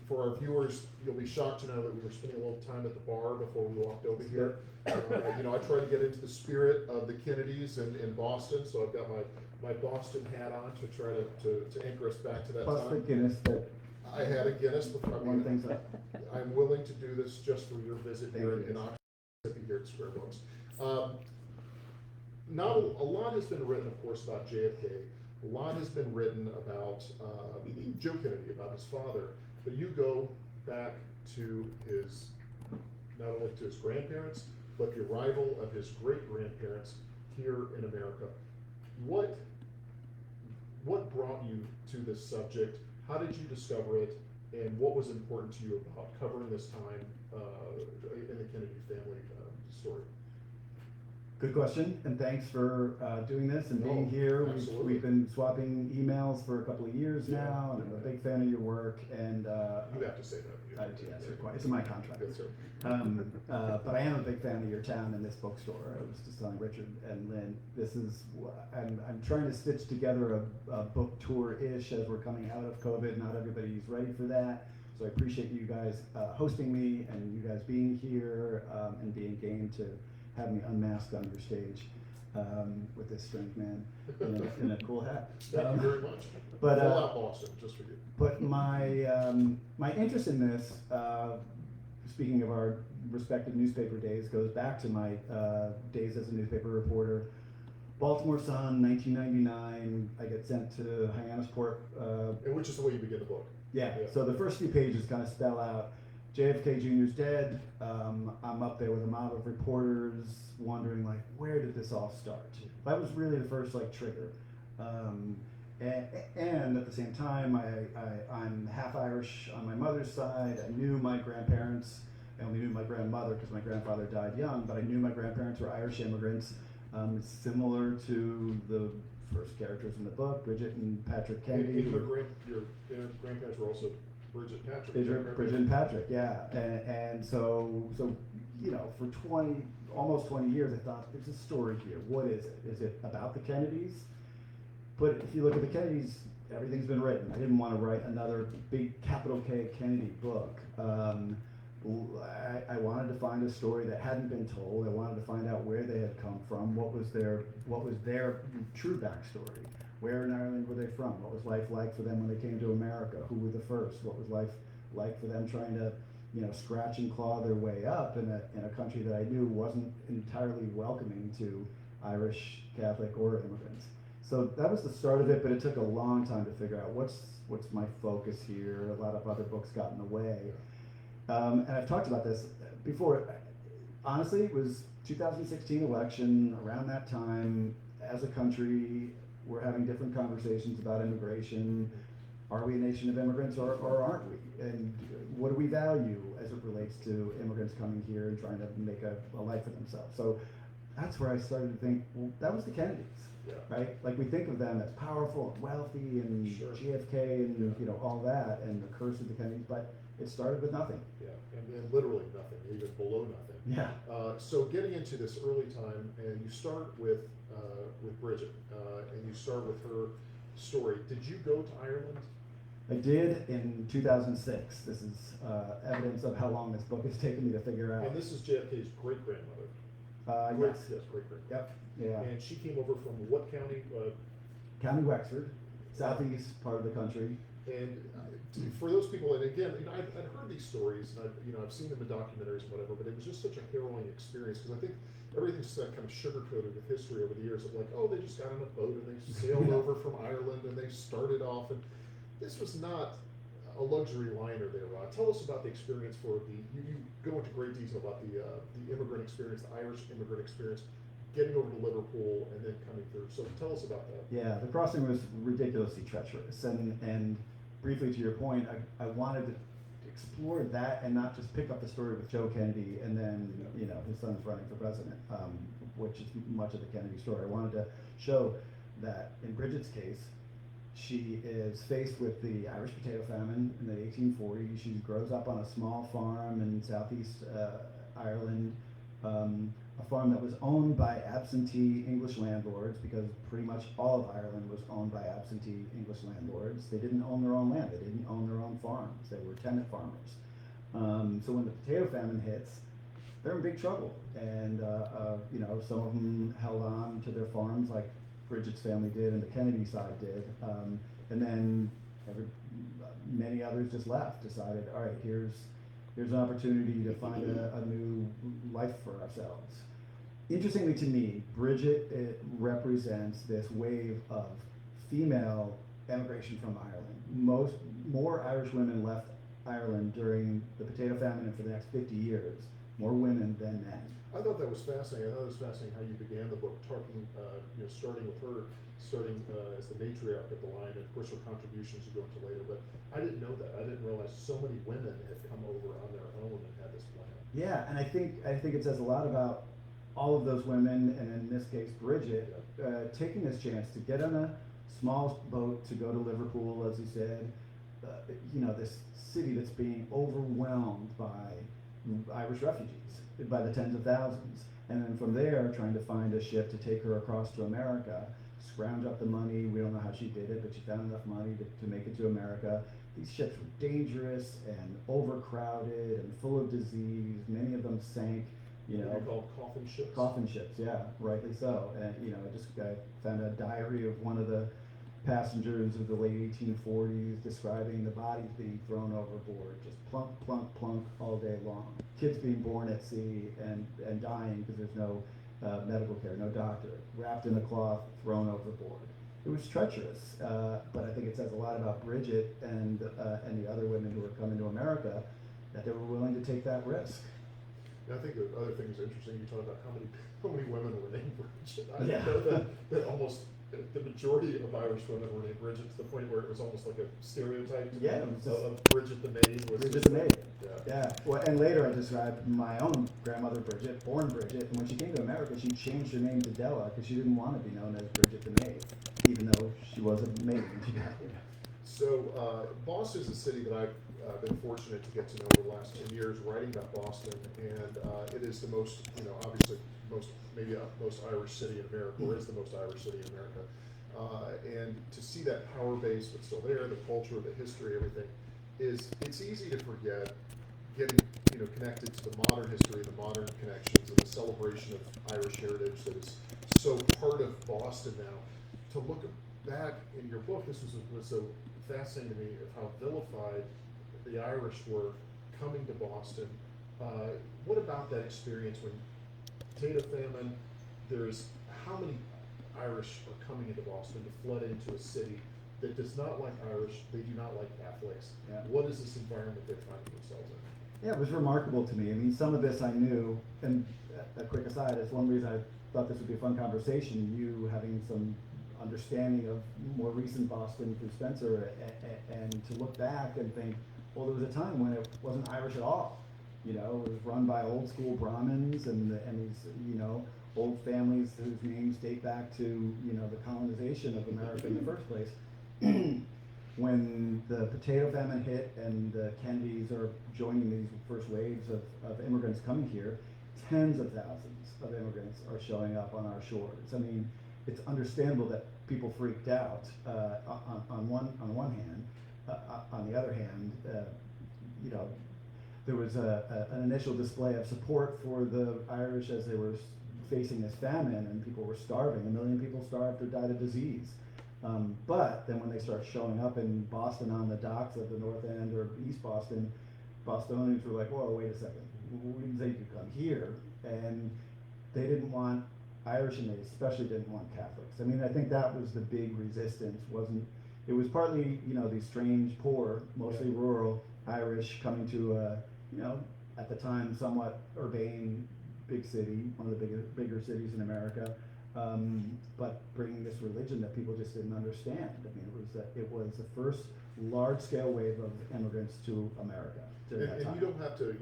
for our viewers, you'll be shocked to know that we were spending a little time at the bar before we walked over here. I try to get into the spirit of the Kennedys in Boston, so I've got my Boston hat on to try to anchor us back to that Plus time. the Guinness that I had a Guinness before. one thing's up. I'm willing to do this just for your visit here Thank you. in Oxford, here at Square Books. Not a lot has been written, of course, about JFK. A lot has been written about Joe Kennedy, about his father. But you go back to not only to his grandparents, but the arrival of his great-grandparents here in America. What brought you to this subject? How did you discover it? And what was important to you about covering this time in the Kennedy family story? Good question, and thanks for doing this and being here. We've been swapping emails for a couple of years now, and I'm a big fan of your work. And You have to say that. it's in my contract. Yes, sir. But I am a big fan of your town and this bookstore. I was just telling Richard and Lynn, I'm trying to stitch together a book tour-ish as we're coming out of COVID. Not everybody's ready for that. So I appreciate you guys hosting me and you guys being here and being game to have me unmasked on your stage with this strange man in a cool hat. Thank you very much. But Full out Boston, just for you. But my interest in this, speaking of our respective newspaper days, goes back to my days as a newspaper reporter. Baltimore Sun, 1999. I get sent to Hyannisport. And which is the way you begin the book. Yeah. So the first few pages kind of spell out JFK Jr.'s dead. I'm up there with a mob of reporters wondering, like, where did this all start? That was really the first, like, trigger. And at the same time, I'm half Irish on my mother's side. I knew my grandparents. I only knew my grandmother because my grandfather died young, but I knew my grandparents were Irish immigrants, similar to the first characters in the book, Bridget and Patrick Kennedy. And your grandparents were also Bridget Patrick. Bridget and Patrick, yeah. And so for almost 20 years, I thought, there's a story here. What is it? Is it about the Kennedys? But if you look at the Kennedys, everything's been written. I didn't want to write another big capital K Kennedy book. I wanted to find a story that hadn't been told. I wanted to find out where they had come from, what was their true backstory. Where in Ireland were they from? What was life like for them when they came to America? Who were the first? What was life like for them trying to, scratch and claw their way up in a country that I knew wasn't entirely welcoming to Irish, Catholic, or immigrants. So that was the start of it, but it took a long time to figure out what's my focus here. A lot of other books got in the way. And I've talked about this before. Honestly, it was 2016 election. Around that time, as a country, we're having different conversations about immigration. Are we a nation of immigrants or aren't we? And what do we value as it relates to immigrants coming here and trying to make a life for themselves? So that's where I started to think, well, that was the Kennedys, right? Like, we think of them as powerful and wealthy and JFK and all that, and the curse of the Kennedys, but it started with nothing. Yeah, and literally nothing, even below nothing. Yeah. So getting into this early time, and you start with Bridget, and you start with her story. Did you go to Ireland? I did in 2006. This is evidence of how long this book has taken me to figure out. And this is JFK's great-grandmother. Yes, great-grandmother. Yep. Yeah. And she came over from what county? County Wexford, southeast part of the country. And for those people, and again, I'd heard these stories, and I've seen them in documentaries and whatever, but it was just such a harrowing experience, because I think everything's kind of sugar-coated with history over the years of, like, oh, they just got on a boat and they sailed over from Ireland and they started off, and this was not a luxury liner there, Rod. Tell us about the experience you go into great detail about the immigrant experience, the Irish immigrant experience, getting over to Liverpool and then coming through. So tell us about that. Yeah, the crossing was ridiculously treacherous, and briefly to your point, I wanted to explore that and not just pick up the story with Joe Kennedy and then his son's running for president, which is much of the Kennedy story. I wanted to show that in Bridget's case, she is faced with the Irish potato famine in the 1840s. She grows up on a small farm in southeast Ireland. a farm that was owned by absentee English landlords, because pretty much all of Ireland was owned by absentee English landlords. They didn't own their own land. They didn't own their own farms. They were tenant farmers. So when the potato famine hits, they're in big trouble. And some of them held on to their farms, like Bridget's family did and the Kennedy side did. And then many others just left, decided, all right, here's an opportunity to find a new life for ourselves. Interestingly to me, Bridget represents this wave of female emigration from Ireland. More Irish women left Ireland during the potato famine and for the next 50 years, more women than men. I thought that was fascinating. I thought it was fascinating how you began the book, talking, starting with her, as the matriarch of the line, and of course her contributions you go into later. But I didn't know that. I didn't realize so many women had come over on their own and had this plan. Yeah, and I think it says a lot about all of those women, and in this case Bridget, taking this chance to get on a small boat to go to Liverpool, as he said, this city that's being overwhelmed by Irish refugees, by the tens of thousands. And then from there, trying to find a ship to take her across to America, scrounge up the money. We don't know how she did it, but she found enough money to make it to America. These ships were dangerous and overcrowded and full of disease. Many of them sank. They're called coffin ships. Coffin ships, yeah, rightly so. And I found a diary of one of the passengers of the late 1840s describing the bodies being thrown overboard, just plunk, plunk, plunk all day long. Kids being born at sea and dying because there's no medical care, no doctor, wrapped in a cloth, thrown overboard. It was treacherous, but I think it says a lot about Bridget and the other women who were coming to America, that they were willing to take that risk. And I think the other thing is interesting. You talk about how many women were named Bridget. I Yeah. know that almost the majority of Irish women were named Bridget, to the point where it was almost like a stereotype. Yeah, of Bridget the maid. Bridget the maid. Yeah. Well, and later I described my own grandmother Bridget, born Bridget, and when she came to America, she changed her name to Della because she didn't want to be known as Bridget the maid, even though she was a maid when she got here. So Boston is a city that I've been fortunate to get to know over the last 10 years, writing about Boston, and it is the most, obviously most Irish city in America, or is the most Irish city in America. And to see that power base, but still there, the culture, the history, everything, it's easy to forget, getting connected to the modern history, the modern connections, and the celebration of Irish heritage that is so part of Boston now. To look back in your book, this was so fascinating to me of how vilified the Irish were coming to Boston. What about that experience when potato famine? There's how many Irish are coming into Boston to flood into a city that does not like Irish, they do not like Catholics. Yeah. What is this environment they're finding themselves in? Yeah, it was remarkable to me. I mean, some of this I knew, and a quick aside, it's one reason I thought this would be a fun conversation, you having some understanding of more recent Boston through Spencer, and to look back and think, well, there was a time when it wasn't Irish at all. It was run by old school Brahmins and these, old families whose names date back to, the colonization of America in the first place. When the potato famine hit and the Kennedys are joining these first waves of immigrants coming here, tens of thousands of immigrants are showing up on our shores. I mean, it's understandable that people freaked out on one hand. On the other hand, there was an initial display of support for the Irish as they were facing this famine, and people were starving. 1 million people starved or died of disease. But then when they start showing up in Boston on the docks of the North End or East Boston, Bostonians were like, whoa, wait a second, we didn't think you'd come here. And they didn't want Irish, and they especially didn't want Catholics. I mean, I think that was the big resistance. It was partly, these strange, poor, mostly rural Irish coming to, at the time, somewhat urbane, big city, one of the bigger cities in America, but bringing this religion that people just didn't understand. I mean, it was the first large-scale wave of immigrants to America. And you don't have to,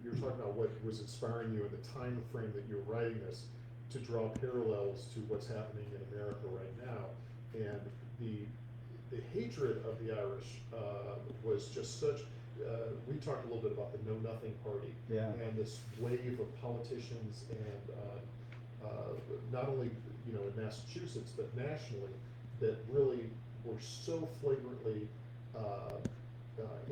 you're talking about what was inspiring you in the time frame that you're writing this, to draw parallels to what's happening in America right now. And the hatred of the Irish was just such, we talked a little bit about the Know Nothing Party. Yeah. And this wave of politicians and, not only, you know, in Massachusetts, but nationally, that really were so flagrantly,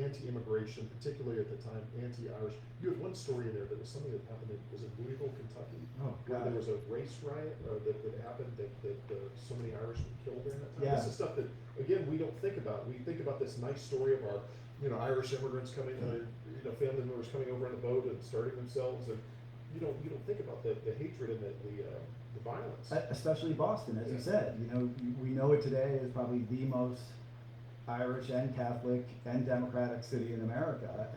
anti-immigration, particularly at the time, anti-Irish. You had one story in there that was something that happened was in Louisville, Kentucky. Oh, Where God. there was a race riot, that happened, that so many Irish were killed during that time. Yeah. This is stuff that, again, we don't think about. We think about this nice story of our, you know, Irish immigrants coming, you know, family members coming over on a boat and starting themselves, and you don't think about the hatred and the violence. Especially Boston, as you Yeah. said, you know, we know it today as probably the most Irish and Catholic and Democratic city in America,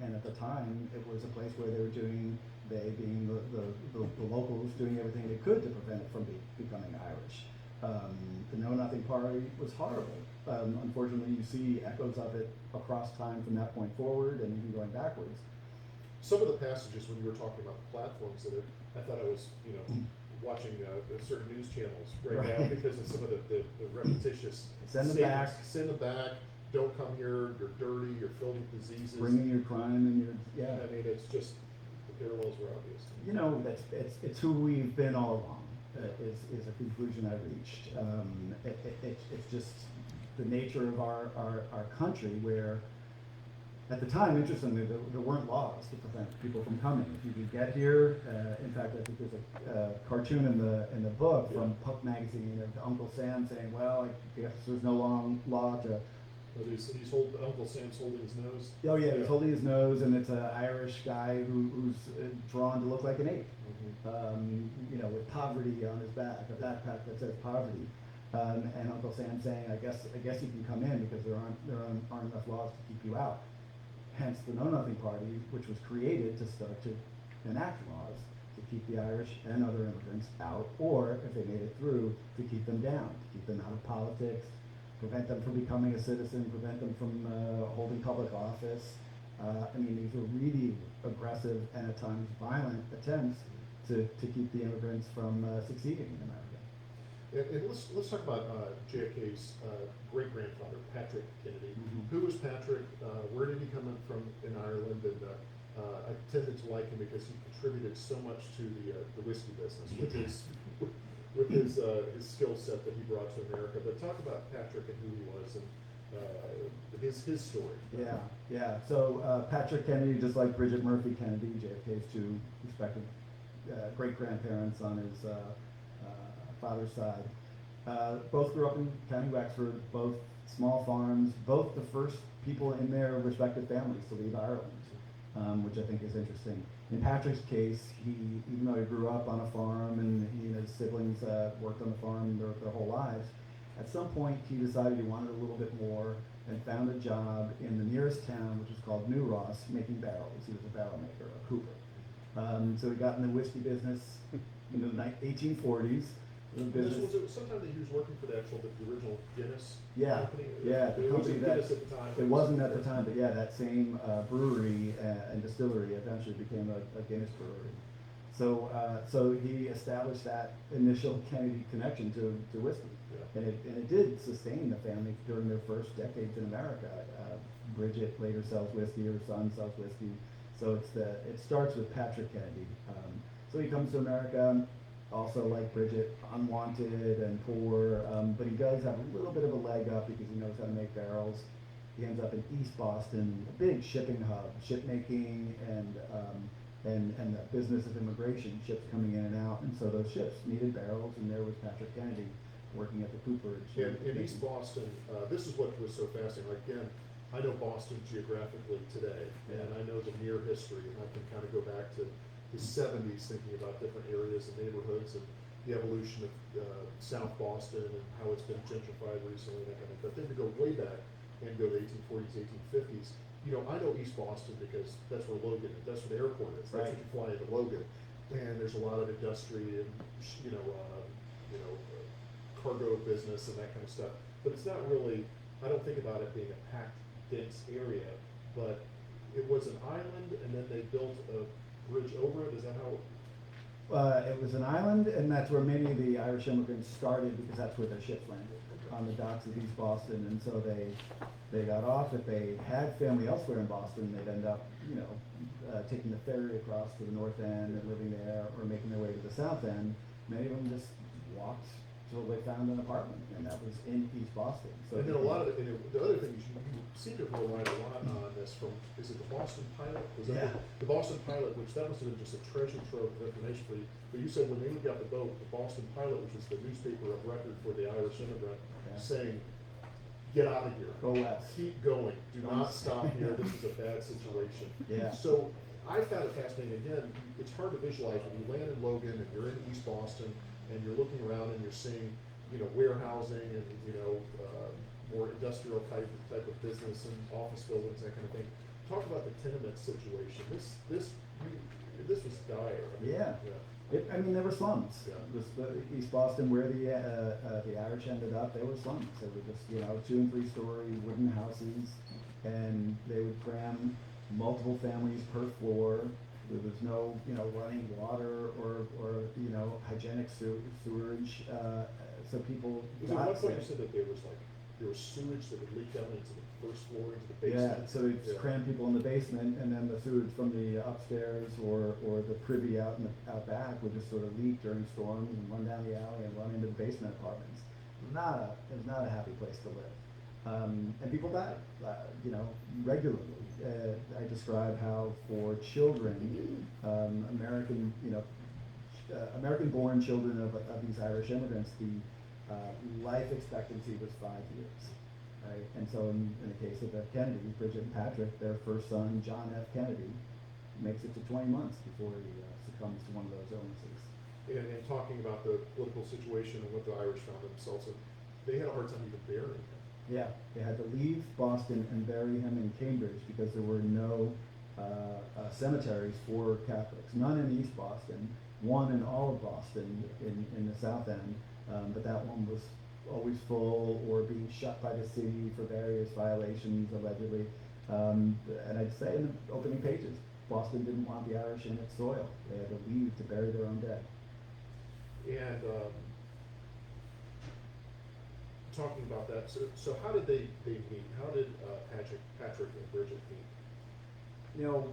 and at the time, it was a place where they were doing, they being the locals, doing everything they could to prevent it from becoming Irish. The Know Nothing Party was horrible. Unfortunately, you see echoes of it across time from that point forward and even going backwards. Some of the passages when you were talking about the platforms that I thought I was, you know, watching certain news channels right now Right. because of some of the repetitious Send them statements. back. Send them back. Don't come here. You're dirty. You're filled with diseases. Bring in your crime and your, yeah. I mean, it's just the parallels were obvious. You know, it's who we've been all along, is a conclusion I reached. It's just the nature of our country where, at the time, interestingly, there weren't laws to prevent people from coming. If you could get here, in fact, I think there's a cartoon in the book from Puck Magazine of Uncle Sam saying, well, I guess there's no law to. But Uncle Sam's holding his nose. Oh yeah, he's holding his nose, and it's an Irish guy who's drawn to look like an ape. Mm-hmm. You know, with poverty on his back, a backpack that says poverty. And Uncle Sam saying, I guess you can come in because there aren't enough laws to keep you out. Hence the Know Nothing Party, which was created to start to enact laws to keep the Irish and other immigrants out, or if they made it through, to keep them down, to keep them out of politics, prevent them from becoming a citizen, prevent them from holding public office. I mean, these are really aggressive and at times violent attempts to keep the immigrants from succeeding in America. And let's talk about JFK's great-grandfather, Patrick Kennedy. Mhm. Who was Patrick? Where did he come in from in Ireland? And I tended to like him because he contributed so much to the whiskey business with his skill set that he brought to America. But talk about Patrick and who he was and his story. Yeah. So Patrick Kennedy, just like Bridget Murphy Kennedy, JFK's two respective great-grandparents on his father's side, both grew up in County Wexford, both small farms, both the first people in their respective families to leave Ireland, which I think is interesting. In Patrick's case, even though he grew up on a farm and he and his siblings worked on the farm their whole lives, at some point he decided he wanted a little bit more and found a job in the nearest town, which is called New Ross, making barrels. He was a barrel maker, a cooper. So he got in the whiskey business in the 1840s. This was sometime that he was working for the original Guinness company. Yeah, the it company wasn't that, Guinness at the time. it wasn't at the time, but yeah, that same brewery and distillery eventually became a Guinness brewery. So he established that initial Kennedy connection to whiskey, Yeah. and it did sustain the family during their first decades in America. Bridget later sells whiskey, her son sells whiskey, so it starts with Patrick Kennedy. So he comes to America. Also, like Bridget, unwanted and poor, but he does have a little bit of a leg up because he knows how to make barrels. He ends up in East Boston, a big shipping hub, ship making and the business of immigration, ships coming in and out. And so those ships needed barrels, and there was Patrick Kennedy working at the cooperage. In East Boston, this is what was so fascinating. Like, again, I know Boston geographically today, and I know the near history, and I can kind of go back to the 70s thinking about different areas and neighborhoods and the evolution of South Boston and how it's been gentrified recently, that kind of thing. But then to go way back and go to the 1840s, 1850s, you know, I know East Boston because that's where Logan is, that's where the airport is, that's Right. where you fly into Logan. And there's a lot of industry and, cargo business and that kind of stuff. But it's not really, I don't think about it being a packed, dense area, but it was an island and then they built a bridge over it. Is that how? It was an island, and that's where many of the Irish immigrants started because that's where their ships landed, on the docks of East Boston. And so they got off. If they had family elsewhere in Boston, they'd end up, taking the ferry across to the North End and living there, or making their way to the South End. Many of them just walked till they found an apartment, and that was in East Boston. So and then a lot of it, the other thing is you seem to have relied a lot on this from, is it the Boston Pilot? Was that the Boston Pilot, which that must have been just a treasure trove of information for you. But you said when they got the boat, the Boston Pilot, which was the newspaper of record for the Irish immigrant, saying, get out of here. Go west. Keep going. Do not stop here. This is a bad situation. Yeah. So I found it fascinating. Again, it's hard to visualize when you land in Logan and you're in East Boston and you're looking around and you're seeing, warehousing and, more industrial type of business and office buildings, that kind of thing. Talk about the tenement situation. This was dire. Yeah. There were slums. Yeah. East Boston, where the Irish ended up, there were slums. They were just 2 and 3 story wooden houses, and they would cram multiple families per floor. There was no running water or hygienic sewage. So people. At one point you said that there was sewage that would leak down into the first floor, into the basement. Yeah, so they'd cram people in the basement, and then the sewage from the upstairs or the privy out back would just sort of leak during storms and run down the alley and run into the basement apartments. It was not a happy place to live, and people died, regularly. I describe how for children, American-born children of these Irish immigrants, the life expectancy was 5 years. Right? And so in the case of the Kennedys, Bridget and Patrick, their first son, John F. Kennedy, makes it to 20 months before he succumbs to one of those illnesses. And talking about the political situation and what the Irish found themselves in, they had a hard time even burying him. Yeah, they had to leave Boston and bury him in Cambridge because there were no cemeteries for Catholics. None in East Boston, one in all of Boston in the South End, but that one was always full or being shut by the city for various violations, allegedly. And I'd say in the opening pages, Boston didn't want the Irish in its soil. They had to leave to bury their own dead. And talking about that, so how did they meet? How did Patrick and Bridget meet?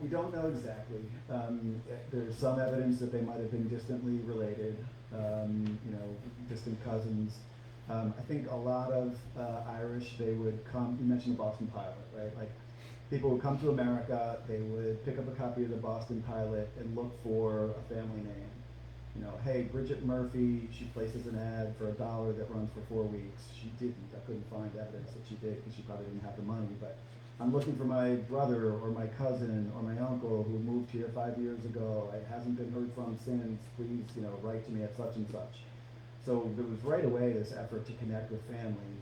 We don't know exactly. There's some evidence that they might have been distantly related, distant cousins. I think a lot of Irish, they would come, you mentioned the Boston Pilot, right? Like, people would come to America, they would pick up a copy of the Boston Pilot and look for a family name. Hey, Bridget Murphy, she places an ad for $1 that runs for 4 weeks. She didn't. I couldn't find evidence that she did because she probably didn't have the money. But I'm looking for my brother or my cousin or my uncle who moved here 5 years ago. It hasn't been heard from since. Please, write to me at such and such. So there was right away this effort to connect with family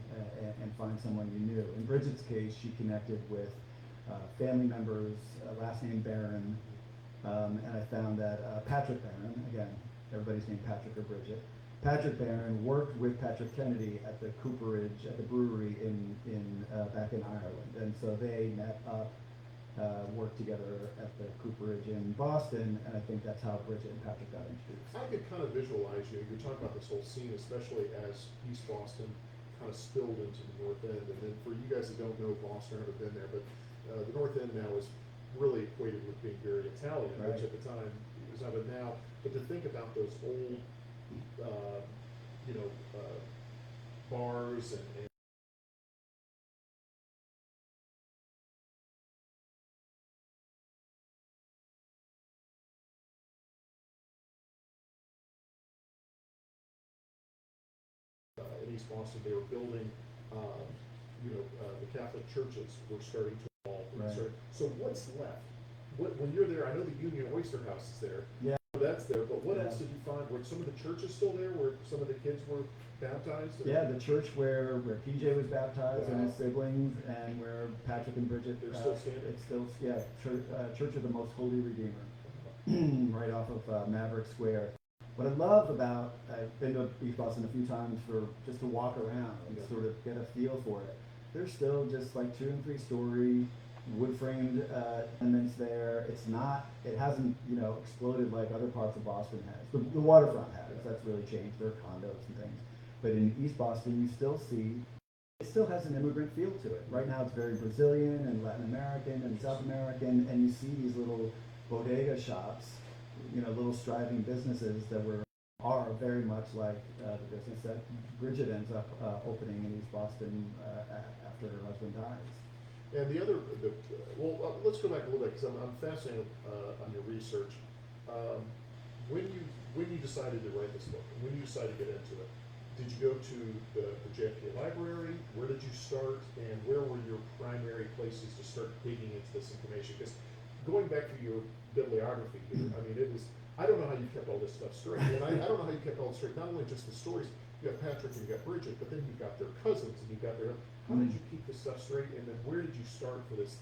and find someone you knew. In Bridget's case, she connected with family members, last name Barron, and I found that Patrick Barron, again, everybody's named Patrick or Bridget. Patrick Barron worked with Patrick Kennedy at the cooperage, at the brewery back in Ireland. And so they met up, worked together at the cooperage in Boston, and I think that's how Bridget and Patrick got introduced. I could kind of visualize you're talking about this whole scene, especially as East Boston kind of spilled into the North End. And then for you guys that don't know Boston or haven't been there, but the North End now is really equated with being very Italian, Right. which at the time was not, but now, but to think about those old, bars and in East Boston, they were building, the Catholic churches were starting to evolve. Right. So what's left? When you're there, I know the Union Oyster House is there. Yeah. That's there, but what Yeah. else did you find? Were some of the churches still there, where some of the kids were baptized? Yeah, the church where PJ was baptized and his Wow. siblings, and where Patrick and Bridget. They're still standing? It's still, Church of the Most Holy Redeemer, right off of Maverick Square. What I love about, I've been to East Boston a few times just to walk around and Yeah. sort of get a feel for it. There's still just like 2 and 3 story wood framed tenements there. It hasn't, exploded like other parts of Boston has. The waterfront has, that's really changed, there are condos and things. But in East Boston, it still has an immigrant feel to it. Right now it's very Brazilian and Latin American and South American, and you see these little bodega shops, little striving businesses that are very much like the business that Bridget ends up opening in East Boston after her husband dies. And let's go back a little bit, because I'm fascinated on your research. When you decided to write this book, when you decided to get into it, did you go to the JFK Library? Where did you start, and where were your primary places to start digging into this information? Because going back to your bibliography here, I mean, I don't know how you kept all this stuff straight. And I don't know how you kept all this straight, not only just the stories, you got Patrick and you got Bridget, but then you've got their cousins and you've got how did you keep this stuff straight, and then where did you start for this,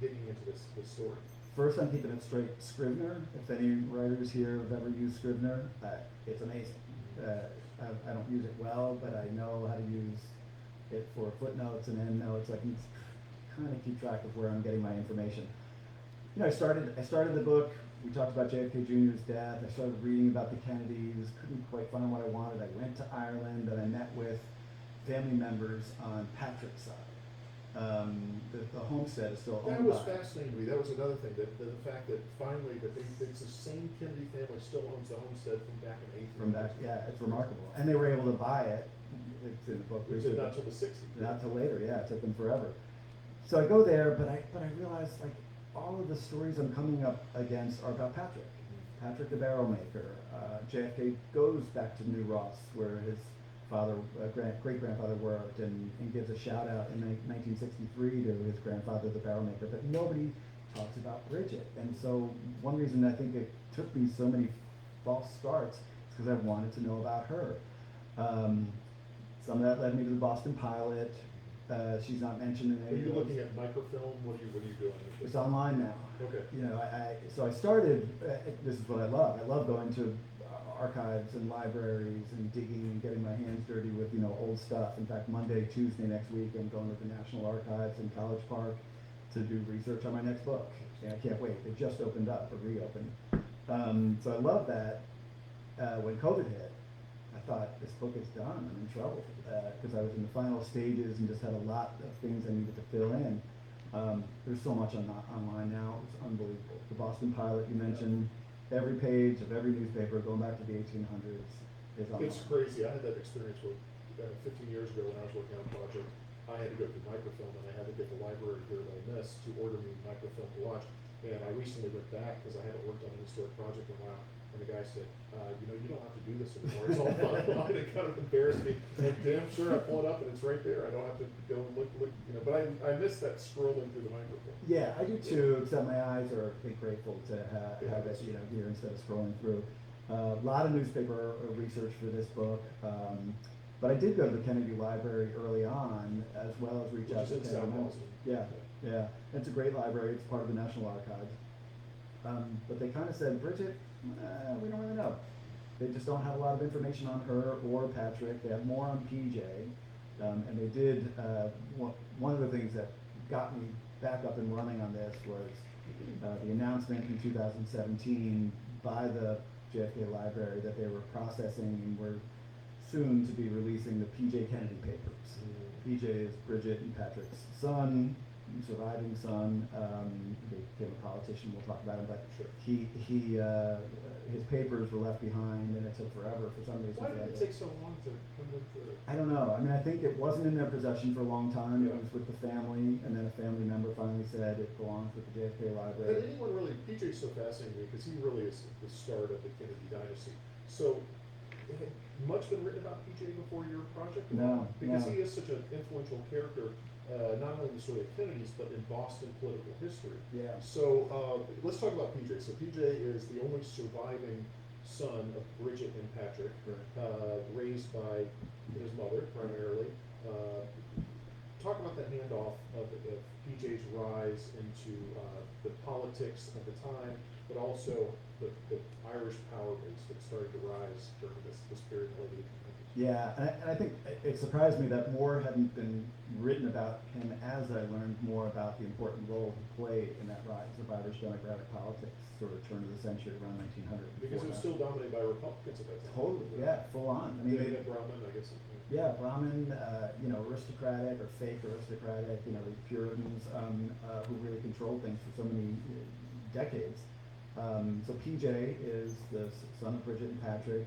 digging into this story? First, I'm keeping it straight. Scrivener, if any writers here have ever used Scrivener, it's amazing. I don't use it well, but I know how to use it for footnotes and endnotes. I can kind of keep track of where I'm getting my information. I started the book. We talked about JFK Jr.'s death. I started reading about the Kennedys. Couldn't quite find what I wanted. I went to Ireland and I met with family members on Patrick's side. The homestead is still owned by. That was fascinating to me. That was another thing, that the fact that finally it's the same Kennedy family still owns the homestead from back in 1800s. From back, yeah, it's remarkable. And they were able to buy it. It's in the book. Not till the 60s. Not till later, yeah. It took them forever. So I go there, but I realized all of the stories I'm coming up against are about Patrick. Patrick the barrel maker. JFK goes back to New Ross, where his father, great-grandfather worked, and gives a shout out in 1963 to his grandfather, the barrel maker. But nobody talks about Bridget. And so one reason I think it took me so many false starts is because I wanted to know about her. Some of that led me to the Boston Pilot. She's not mentioned in any. Are you looking at microfilm? What are you doing? It's online now. Okay. So I started. This is what I love. I love going to archives and libraries and digging and getting my hands dirty with old stuff. In fact, Tuesday next week, I'm going to the National Archives in College Park to do research on my next book. And I can't wait. It just opened up or reopened. So I love that. When COVID hit, I thought, this book is done. I'm in trouble because I was in the final stages and just had a lot of things I needed to fill in. There's so much online now. It's unbelievable. The Boston Pilot you mentioned, every page of every newspaper going back to the 1800s is online. It's crazy. I had that experience with 15 years ago when I was working on a project. I had to go through microfilm, and I had to get the library here that I missed to order me microfilm to watch. And I recently went back because I hadn't worked on an historic project in a while. And the guy said, you don't have to do this anymore. It's all online. It kind of embarrassed me. Like, damn sure, I pull it up and it's right there. I don't have to go and look. But I miss that scrolling through the microfilm. Yeah, I do too. Except my eyes are grateful to have it, here instead of scrolling through. A lot of newspaper research for this book. But I did go to the Kennedy Library early on, as well as reach out to Kennedy Homestead. Yeah. It's a great library. It's part of the National Archives. But they kind of said, Bridget, we don't really know. They just don't have a lot of information on her or Patrick. They have more on PJ. And they did, one of the things that got me back up and running on this was the announcement in 2017 by the JFK Library that they were processing and were soon to be releasing the PJ Kennedy papers. PJ is Bridget and Patrick's son, surviving son. He became a politician. We'll talk about him, but Sure. His papers were left behind, and it took forever for some reason. Why did it take so long to come into it? I don't know. I mean, I think it wasn't in their possession for a long time. It Yeah. was with the family, and then a family member finally said it belongs with the JFK Did Library. anyone really, PJ's so fascinating to me because he really is the start of the Kennedy Dynasty. So, had much been written about PJ before your project? No, Because no. he is such an influential character, not only in the story of Kennedy's, but in Boston political history. Yeah. So, let's talk about PJ. So PJ is the only surviving son of Bridget and Patrick, raised by his mother primarily. Talk about that handoff of PJ's rise into the politics of the time, but also the Irish power base that started to rise during this period of the 1800s. Yeah, and I think it surprised me that more hadn't been written about him as I learned more about the important role he played in that rise of Irish democratic politics, sort of turn of the century around 1900. Because it was still dominated by Republicans at that time. Totally, yeah, full on. I mean, Yeah, Brahmin, I guess. yeah, Brahmin, aristocratic or fake aristocratic, the Puritans who really controlled things for so many decades. So PJ is the son of Bridget and Patrick.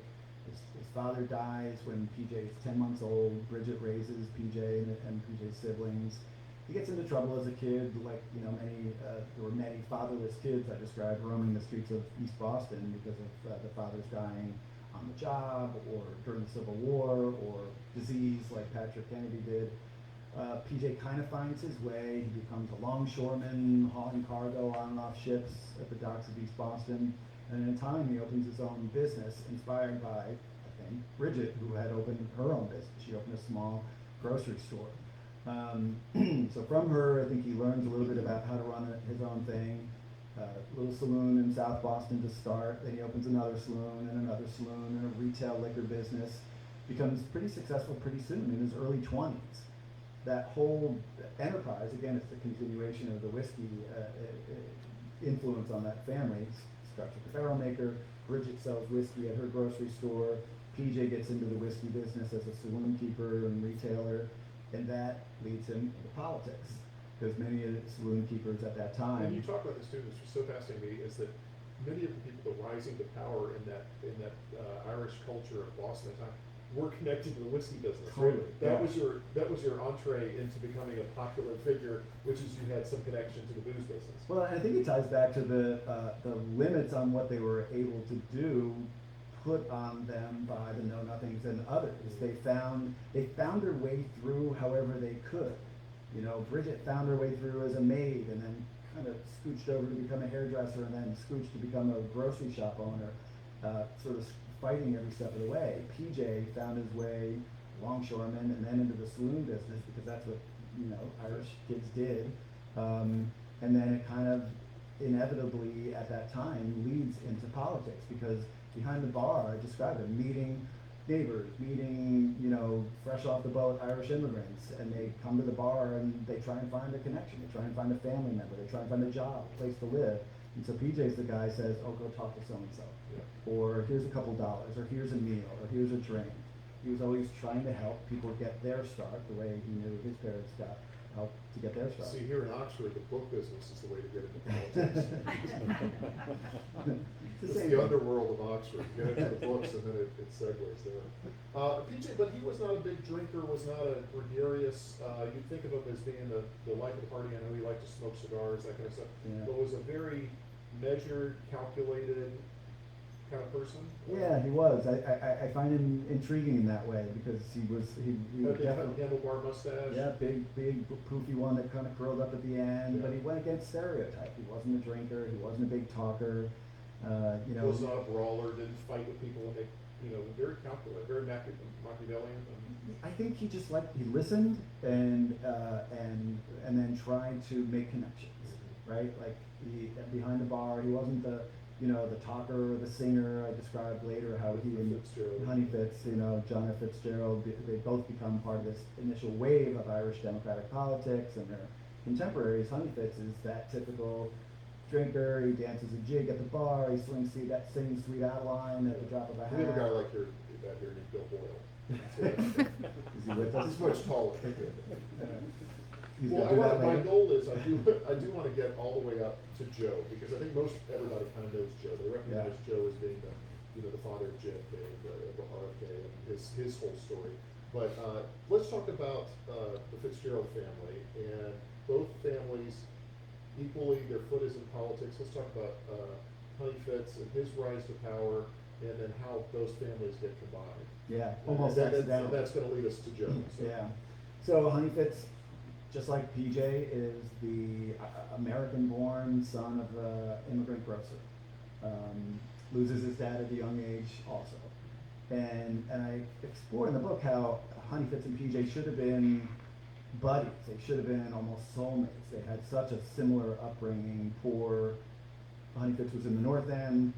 His father dies when PJ is 10 months old. Bridget raises PJ and PJ's siblings. He gets into trouble as a kid, like there were many fatherless kids I described roaming the streets of East Boston because of the fathers dying on the job or during the Civil War or disease like Patrick Kennedy did. PJ kind of finds his way. He becomes a longshoreman, hauling cargo on and off ships at the docks of East Boston. And in time, he opens his own business, inspired by, I think, Bridget, who had opened her own business. She opened a small grocery store. So from her, I think he learns a little bit about how to run his own thing. Little saloon in South Boston to start. Then he opens another saloon and a retail liquor business. Becomes pretty successful pretty soon, in his early 20s. That whole enterprise, again, it's the continuation of the whiskey influence on that family. Starts with the barrel maker. Bridget sells whiskey at her grocery store. PJ gets into the whiskey business as a saloon keeper and retailer, and that leads him into politics. Because many of the saloon keepers at that time. And you talk about this too. This was so fascinating to me. Is that many of the people that rising to power in that Irish culture of Boston at the time were connected to the whiskey business. Totally. That was your entree into becoming a popular figure, which is you had some connection to the booze business. Well, I think it ties back to the limits on what they were able to do put on them by the know-nothings and others. They found their way through however they could. Bridget found her way through as a maid and then kind of scooched over to become a hairdresser and then scooched to become a grocery shop owner, sort of fighting every step of the way. PJ found his way longshoreman and then into the saloon business because that's what Irish kids did, and then it kind of inevitably at that time leads into politics because behind the bar I described it, meeting neighbors, meeting fresh off the boat Irish immigrants, and they come to the bar and they try and find a connection, they try and find a family member, they try and find a job, a place to live. And so PJ's the guy says, oh, go talk to so-and-so. Yeah. Or here's a couple dollars, or here's a meal, or here's a drink. He was always trying to help people get their start the way he knew his parents got help to get their start. See, here in Oxford, the book business is the way to get into politics. It's the underworld of Oxford. You get into the books and then it segues there. PJ, but he was not a big drinker, was not a gregarious, you'd think of him as being the life of the party. I know he liked to smoke cigars, that kind of stuff. Yeah. But was a very measured, calculated kind of person. Yeah, he was. I find him intriguing in that way because he definitely handlebar mustache. Yeah, big poofy one that kind of curled up at the end. Yeah. But he went against stereotype. He wasn't a drinker. He wasn't a big talker. Was not a brawler. Didn't fight with people. And very calculated, very Machiavellian. I think he just he listened and then tried to make connections, right? Like behind the bar, he wasn't the talker or the singer. I described later how he and Honey Fitz, John F. Fitzgerald, they both become part of this initial wave of Irish democratic politics, and their contemporaries. Honey Fitz is that typical drinker. He dances a jig at the bar. He sings Sweet Adeline at the drop of a hat. We have a guy like here named Bill Boyle. Is he with us? He's much taller. Well, my goal is I do want to get all the way up to Joe because I think everybody kind of knows Joe. They recognize Joe as being the father of JFK, the RFK, and his whole story. But let's talk about the Fitzgerald family and both families equally. Their foot is in politics. Let's talk about Honey Fitz and his rise to power, and then how those families get combined. Yeah, almost accidental. That's going to lead us to Joe. So. Yeah. So Honey Fitz, just like PJ, is the American-born son of an immigrant grocer. Loses his dad at a young age also. And I explore in the book how Honey Fitz and PJ should have been buddies. They should have been almost soulmates. They had such a similar upbringing. Honey Fitz was in the North End.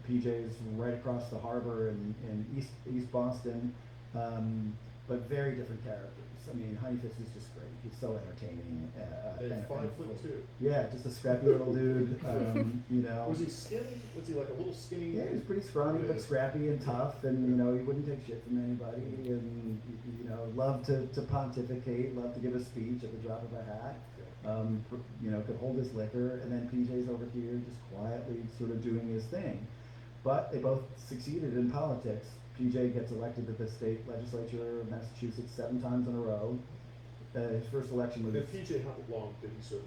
PJ's right across the harbor in East Boston. but very different characters. I mean, Honeyfitz is just great. He's so entertaining. And 5'2". Yeah, just a scrappy little dude. You know. Was he skinny? Was he like a little skinny? Yeah, he was pretty scrawny, but scrappy and tough, and you know, he wouldn't take shit from anybody, and you know, loved to pontificate, loved to give a speech at the drop of a hat. You know, could hold his liquor, and then PJ's over here just quietly sort of doing his thing. But they both succeeded in politics. PJ gets elected to the state legislature of Massachusetts 7 times in a row. His first election was... And PJ, how long did he serve?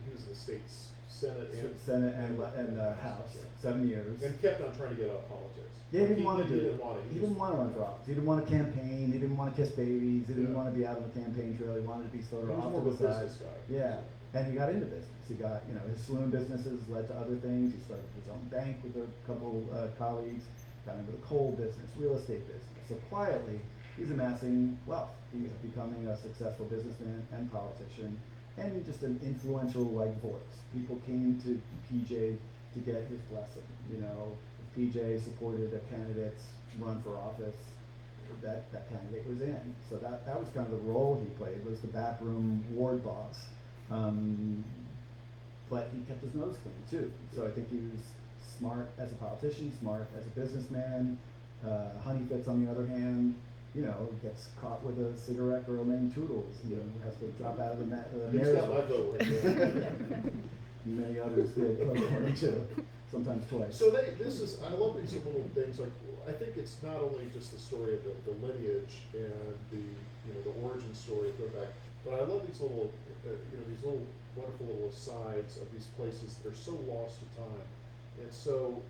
He was in the state's Senate and House, 7 years. And kept on trying to get out of politics. Yeah, he didn't want to do it. He didn't want to run for office. He didn't want to campaign. He didn't want to kiss babies. He didn't want to be out on the campaign trail. He wanted to be sort of off to the side. Yeah, and he got into business. He got, you know, his saloon businesses led to other things. He started his own bank with a couple colleagues. Got into the coal business, real estate business. So quietly, he's amassing wealth. He's becoming a successful businessman and politician, and just an influential like voice. People came to PJ to get his blessing. You know, if PJ supported a candidate's run for office, that candidate was in. So that was kind of the role he played, was the backroom ward boss. But he kept his nose clean too. So I think he was smart as a politician, smart as a businessman. Honeyfitz, on the other hand, you know, gets caught with a cigarette girl named Toodles. You know, has to drop out of the He's got my vote right there. Many others did, too. Sometimes twice. So I love these little things. Like, I think it's not only just the story of the lineage and the origin story, go back, but I love these little, these little wonderful little asides of these places that are so lost to time. And so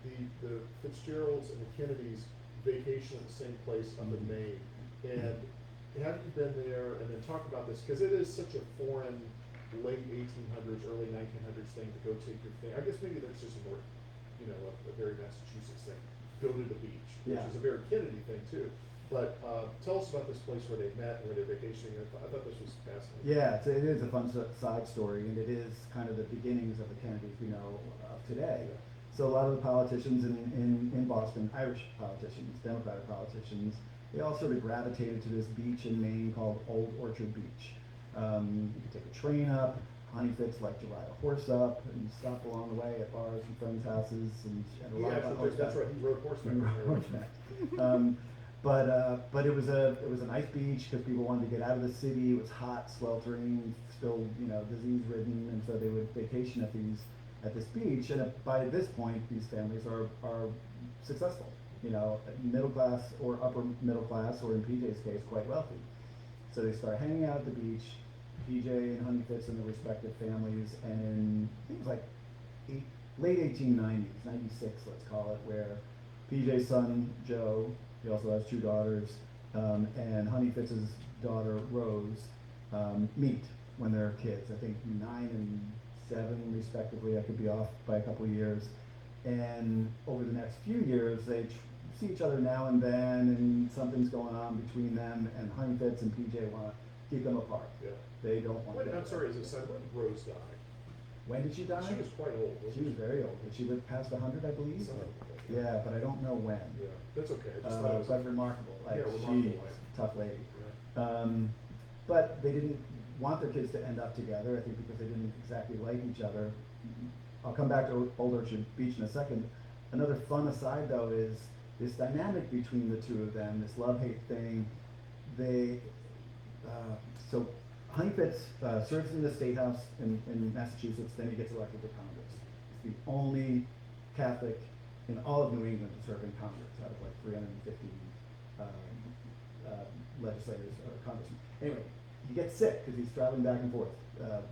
the Fitzgeralds and the Kennedys vacation at the same place up in Maine. And have you been there? And then talk about this, because it is such a foreign, late 1800s, early 1900s thing to go take your thing. I guess maybe that's just a more, a very Massachusetts thing. Go to the beach, which is a very Kennedy thing too. But tell us about this place where they met and where they're vacationing. I thought this was fascinating. Yeah, it is a fun side story, and it is kind of the beginnings of the Kennedys we know of today. Yeah. So a lot of the politicians in Boston, Irish politicians, Democratic politicians, they all sort of gravitated to this beach in Maine called Old Orchard Beach. You could take a train up. Honeyfitz liked to ride a horse up and stop along the way at bars and friends' houses and a lot of horseback. That's right. He rode horseback. But it was a nice beach because people wanted to get out of the city. It was hot, sweltering, still disease ridden, and so they would vacation at this beach. And by this point, these families are successful. Middle class or upper middle class, or in PJ's case, quite wealthy. So they start hanging out at the beach. PJ and Honeyfitz and their respective families, and in, I think it was like late 1890s, 96, let's call it, where PJ's son, Joe, he also has 2 daughters, and Honeyfitz's daughter, Rose, meet when they're kids. I think 9 and 7, respectively. I could be off by a couple of years. And over the next few years, they see each other now and then, and something's going on between them, and Honeyfitz and PJ want to keep them apart. Yeah. They don't want to. I'm sorry, as a son, when did Rose die? When did she die? She was quite old. She was very old. Did she live past 100, I believe? Something like that. Yeah, but I don't know when. Yeah, that's okay. I just thought it was but remarkable. Like, remarkable. Tough lady. Yeah. But they didn't want their kids to end up together, I think because they didn't exactly like each other. I'll come back to Old Orchard Beach in a second. Another fun aside, though, is this dynamic between the two of them, this love-hate thing. So Honeyfitz serves in the State House in Massachusetts, then he gets elected to Congress. He's the only Catholic in all of New England to serve in Congress, out of like 350 legislators or congressmen. Anyway, he gets sick because he's traveling back and forth,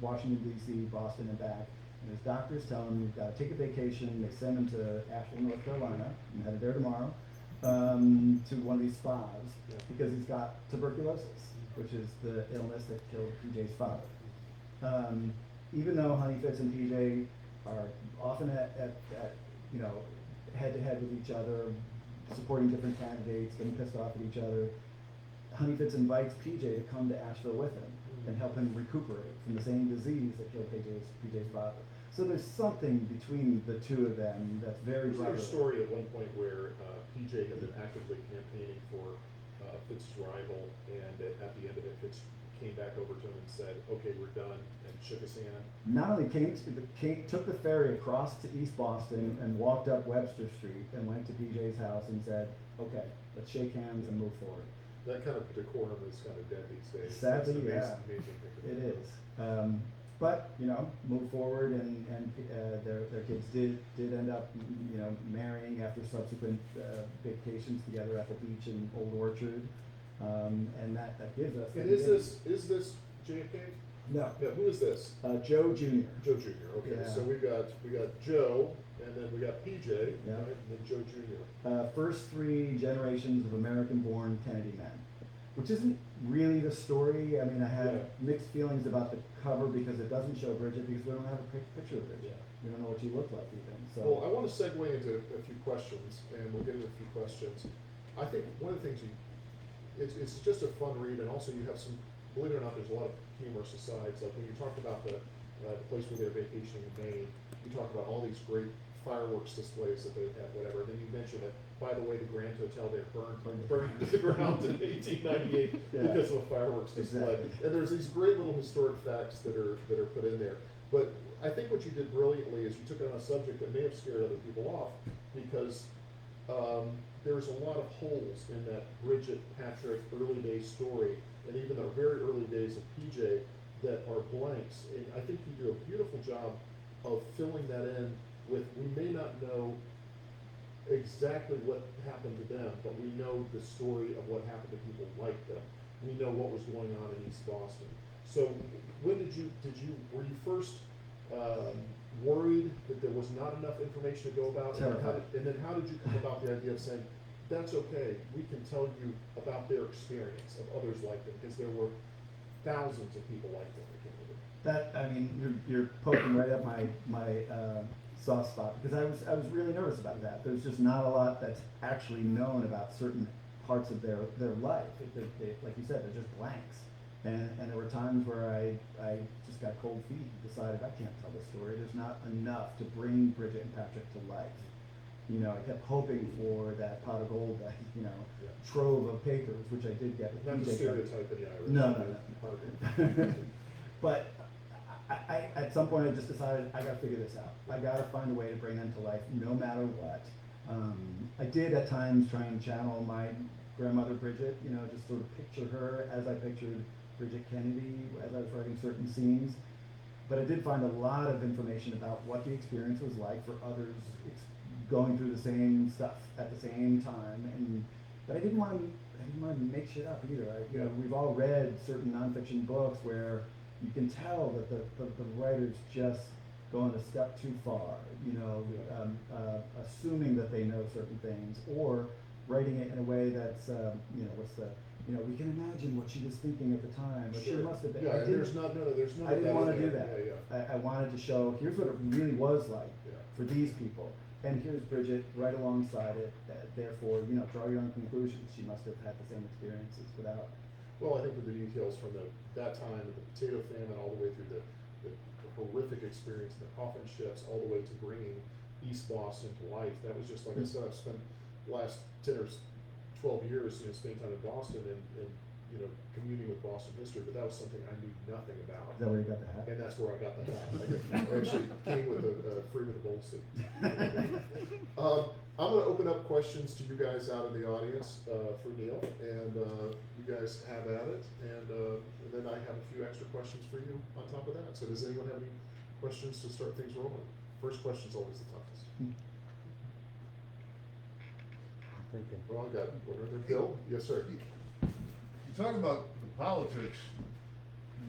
Washington, D.C., Boston, and back. And his doctors tell him he's got to take a vacation. They send him to Asheville, North Carolina. I'm headed there tomorrow to one of these spas because he's got tuberculosis, which is the illness that killed PJ's father. Even though Honeyfitz and PJ are often at head to head with each other, supporting different candidates, getting pissed off at each other, Honeyfitz invites PJ to come to Asheville with him. and help him recuperate from the same disease that killed PJ's father. So there's something between the two of them that's very There's another brotherly. story at one point where PJ had been actively campaigning for Fitz's rival, and at the end of it, Fitz came back over to him and said, "Okay, we're done," and shook his hand. Not only took the ferry across to East Boston and walked up Webster Street and went to PJ's house and said, "Okay, let's shake hands and move forward." That kind of decorum is kind of dead these days. Sadly, It's an yeah. amazing thing to It do. is. But, move forward and their kids did end up, marrying after subsequent vacations together at the beach in Old Orchard. And that gives us. And is this JFK? No, Yeah, who is this? Joe Jr. Joe Jr. Okay, Yeah. so we got Joe, and then we got PJ, Yeah. right, and then Joe Jr. First three generations of American-born Kennedy men, which isn't really the story. I mean, I have Yeah. mixed feelings about the cover because it doesn't show Bridget because we don't have a picture of Bridget. We don't know what she looked like even. So. Well, I want to segue into a few questions, and we'll get into a few questions. I think one of the things it's just a fun read, and also you have some, believe it or not, there's a lot of humorous asides. Like when you talked about the place where they're vacationing in Maine, you talked about all these great fireworks displays that they had, whatever. And then you mentioned that, by the way, the Grand Hotel there burned to the ground in 1898 Yeah. because of a fireworks display. Exactly. And there's these great little historic facts that are put in there. But I think what you did brilliantly is you took it on a subject that may have scared other people off, because there's a lot of holes in that Bridget Patrick early day story, and even the very early days of PJ, that are blanks. And I think you do a beautiful job of filling that in with, we may not know exactly what happened to them, but we know the story of what happened to people like them. We know what was going on in East Boston. So when were you first worried that there was not enough information to go about? Terrified. And then how did you come about the idea of saying, that's okay, we can tell you about their experience of others like them, because there were thousands of people like them that came with it. That, I mean, you're poking right at my soft spot, because I was really nervous about that. There's just not a lot that's actually known about certain parts of their life. They, like you said, they're just blanks. And there were times where I just got cold feet and decided I can't tell this story. There's not enough to bring Bridget and Patrick to life. I kept hoping for that pot of gold, that, trove of papers, which I did get. with Not the PJ. stereotype of the Irish. No. But I at some point I just decided I gotta figure this out. I gotta find a way to bring them to life no matter what. I did at times try and channel my grandmother Bridget, just sort of picture her as I pictured Bridget Kennedy as I was writing certain scenes. But I did find a lot of information about what the experience was like for others going through the same stuff at the same time. But I didn't want to make shit up either. We've all read certain nonfiction books where you can tell that the writer's just going a step too far, assuming that they know certain things, or writing it in a way that's, we can imagine what she was thinking at the time, or she must have been. Yeah, I didn't- there's none I didn't of want to in do there. that. Yeah. I wanted to show, here's what it really was like Yeah. for these people. And here's Bridget right alongside it. Therefore, draw your own conclusions. She must have had the same experiences without. Well, I think with the details from that time, the potato famine, all the way through the horrific experience in the coffin ships, all the way to bringing East Boston to life. That was just, like I said, I've spent the last 10 or 12 years, spending time in Boston and communing with Boston history, but that was something I knew nothing about. Is that where you got the hat? And that's where I got the hat. I actually came with free with a gold suit. I'm going to open up questions to you guys out in the audience for Neal, and you guys have at it. And then I have a few extra questions for you on top of that. So does anyone have any questions to start things rolling? First question's always the toughest. Well, I got one right there. Bill? Yes, sir. You talk about the politics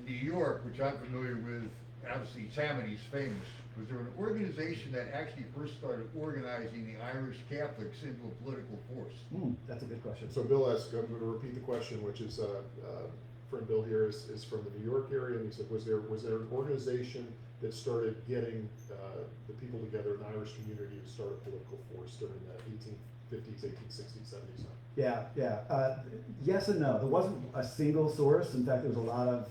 in New York, which I'm familiar with. Obviously, Tammany's famous. Was there an organization that actually first started organizing the Irish Catholics into a political force? That's a good question. So Bill asked, I'm going to repeat the question, which is, friend Bill here is from the New York area, and he said, was there an organization that started getting the people together in the Irish community to start a political force during the 1850s, 1860s, 70s. Yeah, yeah. Yes and no. There wasn't a single source. In fact, there was a lot of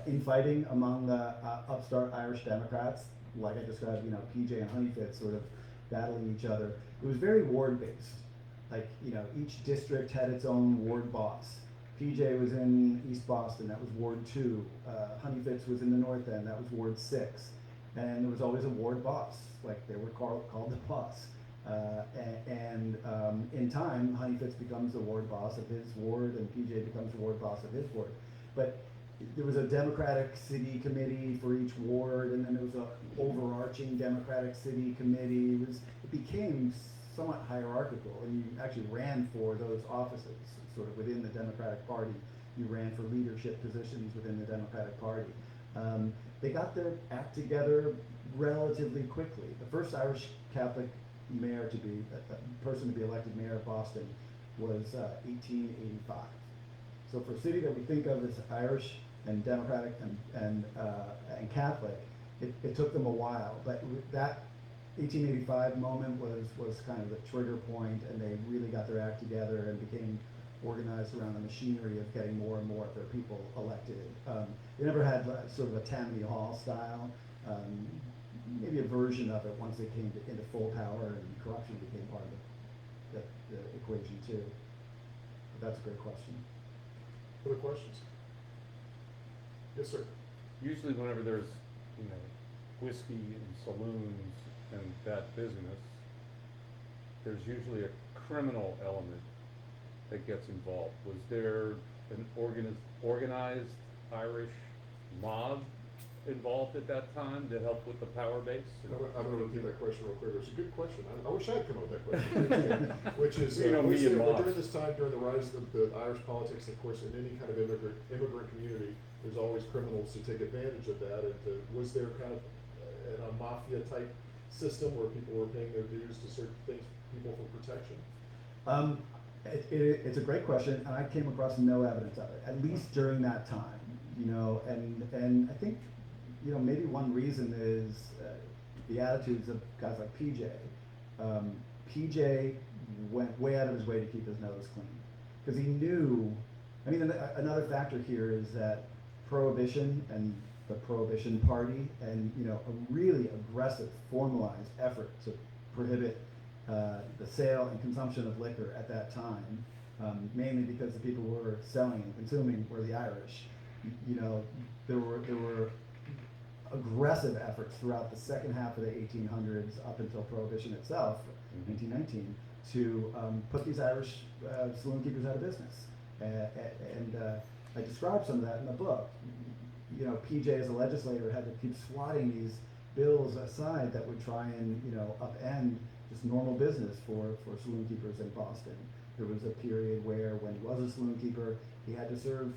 infighting among the upstart Irish Democrats, like I described. You know, PJ and Honeyfitz sort of battling each other. It was very ward-based. Like, you know, each district had its own ward boss. PJ was in East Boston, that was Ward 2. Honeyfitz was in the North End, that was Ward 6. And there was always a ward boss, like they were called the boss. In time, Honeyfitz becomes the ward boss of his ward, and PJ becomes the ward boss of his ward. But there was a Democratic city committee for each ward, and then there was an overarching Democratic city committee. It became somewhat hierarchical, and you actually ran for those offices, sort of within the Democratic Party. You ran for leadership positions within the Democratic Party. They got their act together relatively quickly. The first Irish Catholic mayor to be, person to be elected mayor of Boston was 1885. So for a city that we think of as Irish and Democratic and Catholic, it took them a while, but that 1885 moment was kind of the trigger point, and they really got their act together and became organized around the machinery of getting more and more of their people elected. They never had sort of a Tammany Hall style, maybe a version of it once they came into full power and corruption became part of the equation too. But that's a great question. Other questions? Yes, sir. Usually whenever there's, you know, whiskey and saloons and that business, there's usually a criminal element that gets involved. Was there an organized Irish mob involved at that time to help with the power base? I'm going to repeat that question real quick. It's a good question. I wish I'd come up with that question. Which is, You know, was me and there, Moss. during this time, during the rise of the Irish politics, of course, in any kind of immigrant community, there's always criminals who take advantage of that. And was there kind of a mafia type system where people were paying their dues to certain things, people for protection? It's a great question, and I came across no evidence of it, at least during that time, you know, and I think, you know, maybe one reason is the attitudes of guys like PJ. PJ went way out of his way to keep his nose clean, because he knew, I mean, another factor here is that Prohibition and the Prohibition Party, and, you know, a really aggressive, formalized effort to prohibit the sale and consumption of liquor at that time, mainly because the people who were selling and consuming were the Irish. You know, there were aggressive efforts throughout the second half of the 1800s up until Prohibition itself, 1919, to put these Irish saloon keepers out of business. And I describe some of that in the book. You know, PJ as a legislator had to keep swatting these bills aside that would try and, you know, upend just normal business for saloon keepers in Boston. There was a period where, when he was a saloon keeper, he had to serve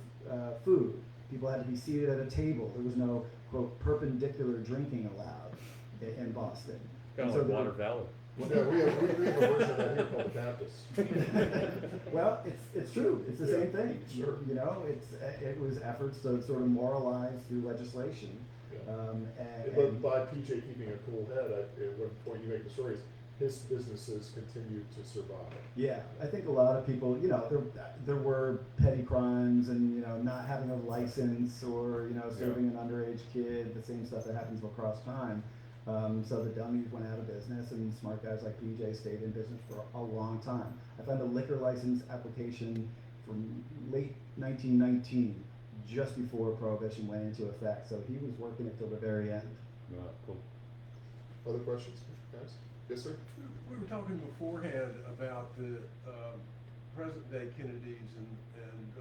food. People had to be seated at a table. There was no, quote, perpendicular drinking allowed in Boston. Kind of And like so Water Valley. Yeah, we have a version of that here called the Baptist. Well, it's true. It's the Yeah, same thing. sure. You know, it was efforts to sort of moralize through legislation. Yeah. And But by PJ keeping a cool head, at one point you make the stories, his businesses continued to survive. yeah, I think a lot of people, you know, there were petty crimes and, you know, not having a license or, you know, serving an underage kid, the same stuff that happens across time. So the dummies went out of business, and smart guys like PJ stayed in business for a long time. I found a liquor license application from late 1919, just before Prohibition went into effect. So he was working it till the very end. Cool. Other questions, guys? Yes, sir? We were talking beforehand about the present-day Kennedys and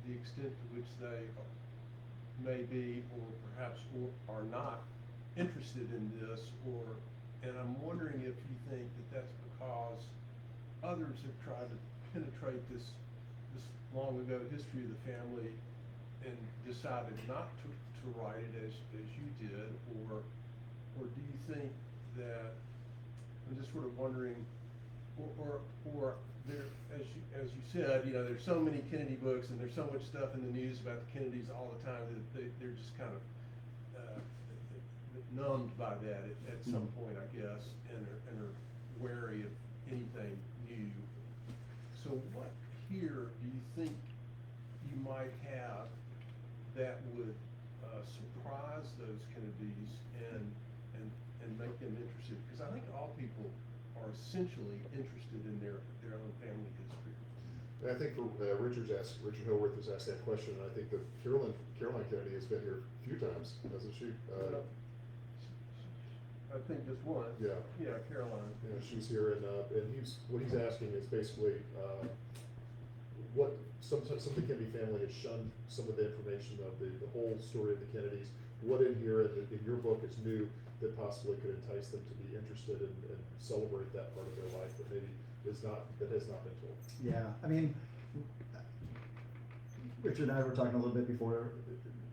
the extent to which they may be, or perhaps are not, interested in this, and I'm wondering if you think that that's because others have tried to penetrate this long ago history of the family and decided not to write it as you did, or do you think that, I'm just sort of wondering, or there, as you said, you know, there's so many Kennedy books and there's so much stuff in the news about the Kennedys all the time that they're just kind of numbed by that at some point, I guess, and are wary of anything new. So what here do you think you might have that would surprise those Kennedys and make them interested? Because I think all people are essentially interested in their own family history. And I think for, Richard Hillworth has asked that question, and I think that Caroline Kennedy has been here a few times, hasn't she? I think just once. Yeah. Yeah, Caroline. Yeah, she's here, and what he's asking is basically, what some of the Kennedy family has shunned some of the information of the whole story of the Kennedys. What in here in your book is new that possibly could entice them to be interested and celebrate that part of their life that maybe has not been told? Yeah, I mean, Richard and I were talking a little bit before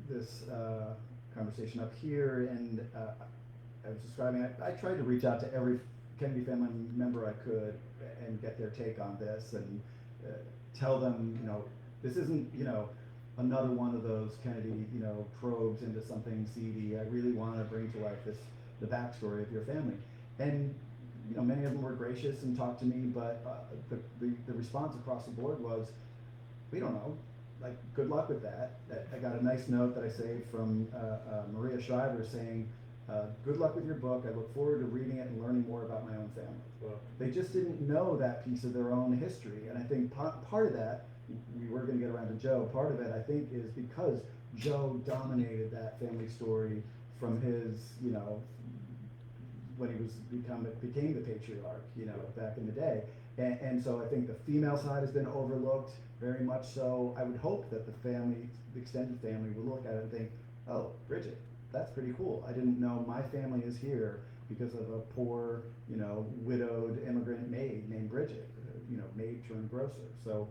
this conversation up here, and I was describing, I tried to reach out to every Kennedy family member I could and get their take on this and tell them, this isn't, another one of those Kennedy, probes into something seedy. I really want to bring to life the backstory of your family. And, many of them were gracious and talked to me, but the response across the board was, we don't know. Like, good luck with that. I got a nice note that I saved from Maria Shriver saying, good luck with your book. I look forward to reading it and learning more about my own family. Well, They just didn't know that piece of their own history. And I think part of that, we were going to get around to Joe, part of it I think is because Joe dominated that family story from his, when he became the patriarch, back in the day. And so I think the female side has been overlooked very much so. I would hope that the extended family would look at it and think, oh, Bridget, that's pretty cool. I didn't know my family is here because of a poor, widowed immigrant maid named Bridget, maid turned grocer. So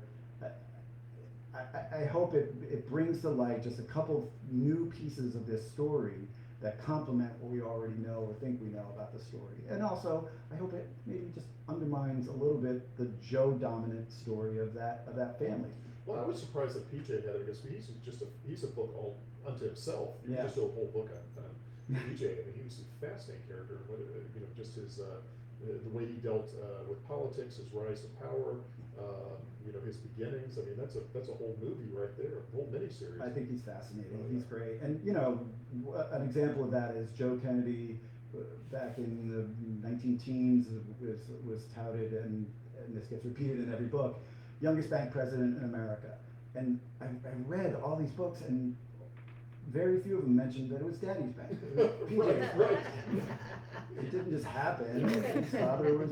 I hope it brings to light just a couple new pieces of this story that complement what we already know or think we know about the story. And also, I hope it maybe just undermines a little bit the Joe dominant story of that family. Well, I was surprised that PJ had it because he's a book all unto himself. You Yeah. can just do a whole book on PJ. I mean, he was a fascinating character. Just his the way he dealt with politics, his rise to power, his beginnings. I mean, that's a whole movie right there, a whole miniseries. I think he's fascinating. Oh, He's yeah. great. And, an example of that is Joe Kennedy, back in the 19-teens, was touted, and this gets repeated in every book, youngest bank president in America. And I read all these books, and very few of them mentioned that it was Daddy's bank. PJ's Right. It didn't just happen. His father was,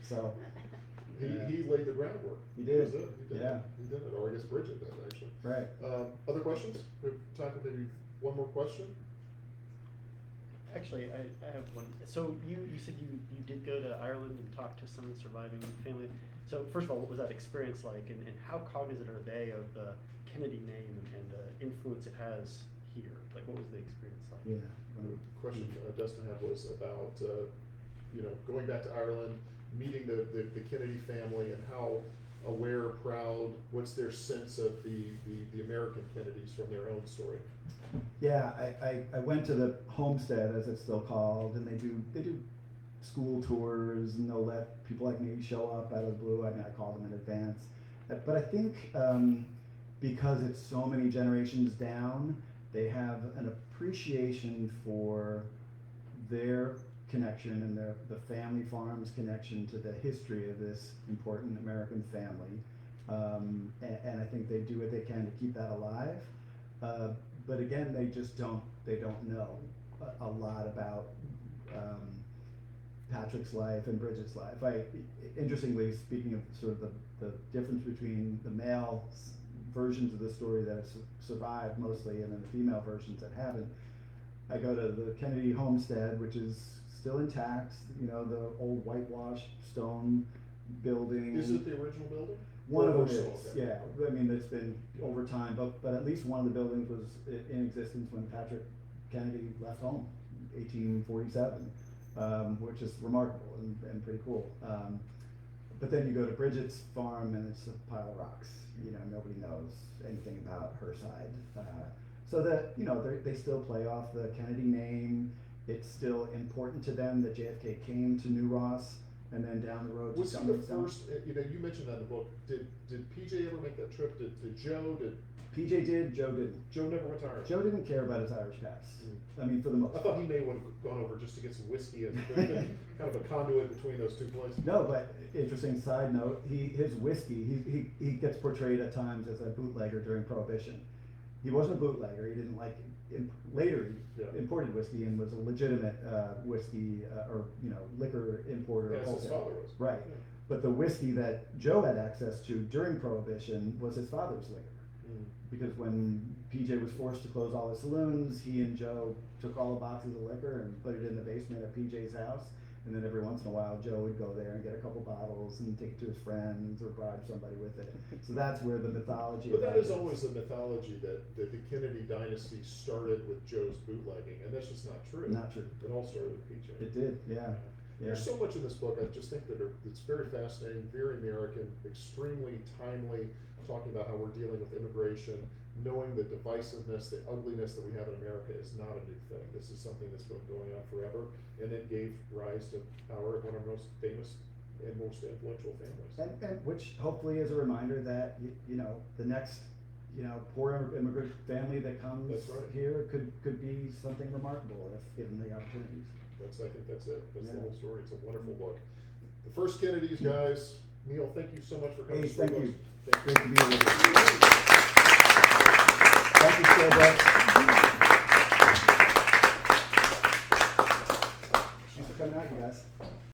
so. He laid the groundwork. He did. He did. Yeah. He did it, or I guess Bridget did, actually. Right. Other questions? We have time for maybe one more question? Actually, I have one. So you said you did go to Ireland and talk to some surviving family. So first of all, what was that experience like, and how cognizant are they of the Kennedy name and the influence it has here? Like, what was the experience like? Yeah. The question Dustin had was about, going back to Ireland, meeting the Kennedy family, and how aware, proud, what's their sense of the American Kennedys from their own story? Yeah, I went to the Homestead, as it's still called, and they do school tours, and they'll let people like me show up out of the blue. I mean, I call them in advance. But I think because it's so many generations down, they have an appreciation for their connection and the family farm's connection to the history of this important American family. And I think they do what they can to keep that alive. But again, they don't know a lot about Patrick's life and Bridget's life. Interestingly, speaking of sort of the difference between the male versions of the story that have survived mostly, and then the female versions that haven't, I go to the Kennedy Homestead, which is still intact, the old whitewashed stone building. Is it the original building? One of them Or is, okay. yeah. I mean, it's been over time, but at least one of the buildings was in existence when Patrick Kennedy left home, 1847, which is remarkable and pretty cool. But then you go to Bridget's farm and it's a pile of rocks. Nobody knows anything about her side. So that, they still play off the Kennedy name, It's still important to them that JFK came to New Ross and then down the road to Was he the Somerset. first, you know, you mentioned that in the book, did PJ ever make that trip, did Joe, PJ did, Joe didn't. Joe never went to Ireland? Joe didn't care about his Irish past. I mean, for the most I thought he may have gone over just to get some whiskey and kind of a conduit between those two places. No, but interesting side note, his whiskey, he gets portrayed at times as a bootlegger during Prohibition. He wasn't a bootlegger, he didn't like, later he Yeah. imported whiskey and was a legitimate whiskey or, liquor importer. As his wholesale. father was. Right, Yeah. but the whiskey that Joe had access to during Prohibition was his father's liquor. Mm. Because when PJ was forced to close all his saloons, he and Joe took all the boxes of liquor and put it in the basement of PJ's house. And then every once in a while, Joe would go there and get a couple bottles and take it to his friends or bribe somebody with it. So that's where the mythology. But of that is is. always the mythology that the Kennedy dynasty started with Joe's bootlegging, and that's just not true. Not true. It all started with PJ. It did, yeah. There's so much in this book, I just think that it's very fascinating, very American, extremely timely, talking about how we're dealing with immigration, knowing the divisiveness, the ugliness that we have in America is not a new thing. This is something that's been going on forever, and it gave rise to power of one of our most famous and most influential families. And which hopefully is a reminder that, the next, poor immigrant family that comes That's right. here could be something remarkable if given the opportunities. I think that's it. That's the Yeah. whole story. It's a wonderful book. The first Kennedys, guys. Neal, thank you so much for coming. Ace, to thank Spring you. Books. Great to be with you. Thank you so much. Thanks for coming out, you guys.